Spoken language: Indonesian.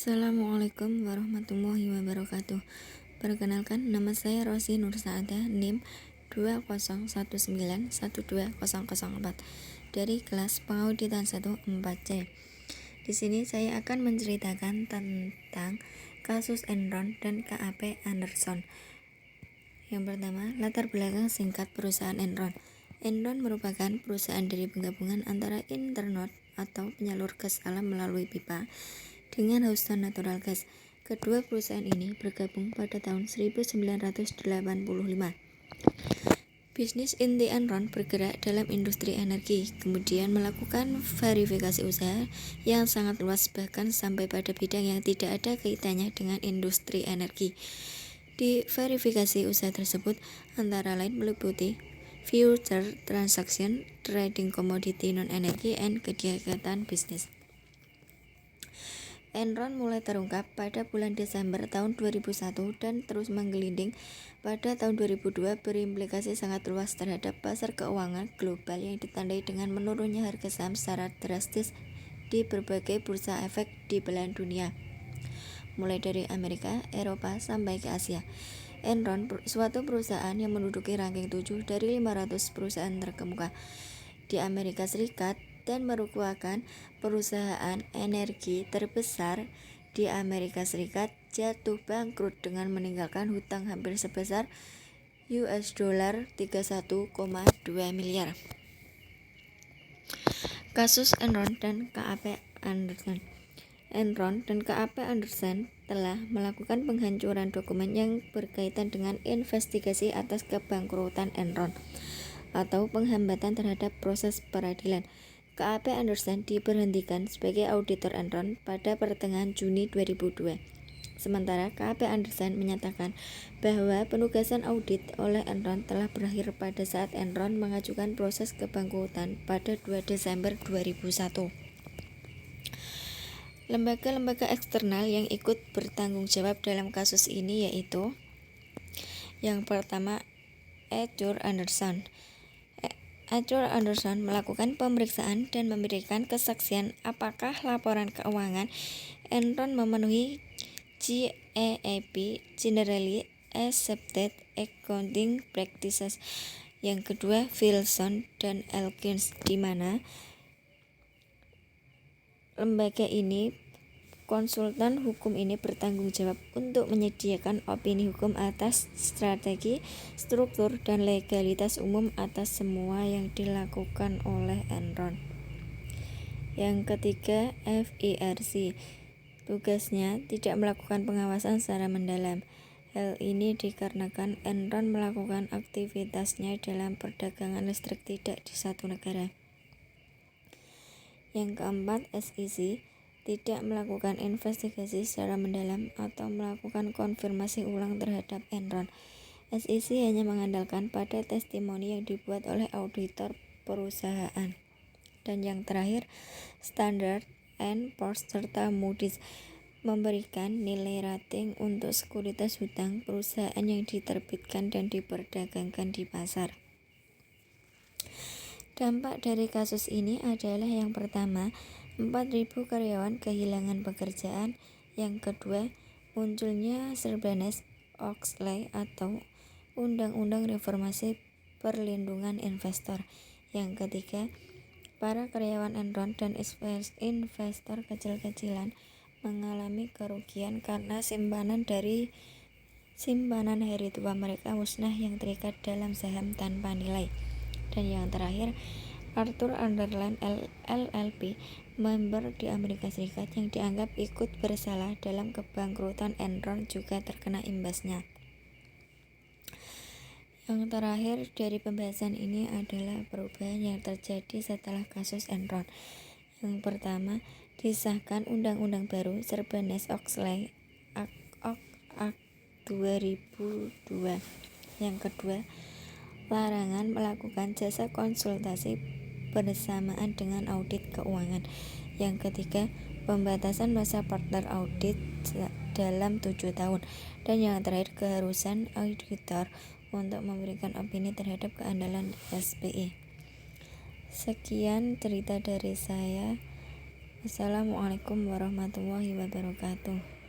Assalamualaikum warahmatullahi wabarakatuh. Perkenalkan, nama saya Rosi Nur Saada, NIM 20191212004 dari kelas Pengauditan 1 4C. Di sini saya akan menceritakan tentang kasus Enron dan KAP Anderson. Yang pertama, latar belakang singkat perusahaan Enron. Enron merupakan perusahaan dari penggabungan antara Internode atau penyalur gas alam melalui pipa dengan Houston Natural Gas. Kedua perusahaan ini bergabung pada tahun 1985. Bisnis inti Enron bergerak dalam industri energi, kemudian melakukan verifikasi usaha yang sangat luas bahkan sampai pada bidang yang tidak ada kaitannya dengan industri energi. Di verifikasi usaha tersebut antara lain meliputi future transaction, trading komoditi non-energi, and kegiatan bisnis. Enron mulai terungkap pada bulan Desember tahun 2001 dan terus menggelinding pada tahun 2002 berimplikasi sangat luas terhadap pasar keuangan global yang ditandai dengan menurunnya harga saham secara drastis di berbagai bursa efek di belahan dunia, mulai dari Amerika, Eropa, sampai ke Asia. Enron suatu perusahaan yang menduduki ranking 7 dari 500 perusahaan terkemuka di Amerika Serikat dan merupakan perusahaan energi terbesar di Amerika Serikat, jatuh bangkrut dengan meninggalkan hutang hampir sebesar $31,2 miliar. Kasus Enron dan KAP Anderson. Enron dan KAP Anderson telah melakukan penghancuran dokumen yang berkaitan dengan investigasi atas kebangkrutan Enron atau penghambatan terhadap proses peradilan. KAP Anderson diberhentikan sebagai auditor Enron pada pertengahan Juni 2002. Sementara KAP Anderson menyatakan bahwa penugasan audit oleh Enron telah berakhir pada saat Enron mengajukan proses kebangkrutan pada 2 Desember 2001. Lembaga-lembaga eksternal yang ikut bertanggung jawab dalam kasus ini yaitu: yang pertama, Arthur Andersen. Arthur Andersen melakukan pemeriksaan dan memberikan kesaksian apakah laporan keuangan Enron memenuhi GAAP Generally Accepted Accounting Practices. Yang kedua, Wilson dan Elkins, di mana lembaga ini, konsultan hukum ini bertanggung jawab untuk menyediakan opini hukum atas strategi, struktur, dan legalitas umum atas semua yang dilakukan oleh Enron. Yang ketiga, FIRC. Tugasnya tidak melakukan pengawasan secara mendalam. Hal ini dikarenakan Enron melakukan aktivitasnya dalam perdagangan listrik tidak di satu negara. Yang keempat, SEC tidak melakukan investigasi secara mendalam atau melakukan konfirmasi ulang terhadap Enron. SEC hanya mengandalkan pada testimoni yang dibuat oleh auditor perusahaan. Dan yang terakhir, Standard & Poor's serta Moody's memberikan nilai rating untuk sekuritas hutang perusahaan yang diterbitkan dan diperdagangkan di pasar. Dampak dari kasus ini adalah: yang pertama, 4.000 karyawan kehilangan pekerjaan. Yang kedua, munculnya Sarbanes-Oxley atau Undang-Undang Reformasi Perlindungan Investor. Yang ketiga, para karyawan Enron dan investor kecil-kecilan mengalami kerugian karena simpanan hari tua mereka musnah yang terikat dalam saham tanpa nilai. Dan yang terakhir, Arthur Andersen LLP, member di Amerika Serikat yang dianggap ikut bersalah dalam kebangkrutan Enron, juga terkena imbasnya. Yang terakhir dari pembahasan ini adalah perubahan yang terjadi setelah kasus Enron. Yang pertama, disahkan Undang-Undang baru Sarbanes-Oxley Act 2002. Yang kedua, larangan melakukan jasa konsultasi bersamaan dengan audit keuangan. Yang ketiga, pembatasan masa partner audit dalam 7 tahun. Dan yang terakhir, keharusan auditor untuk memberikan opini terhadap keandalan SPE. Sekian cerita dari saya. Assalamualaikum warahmatullahi wabarakatuh.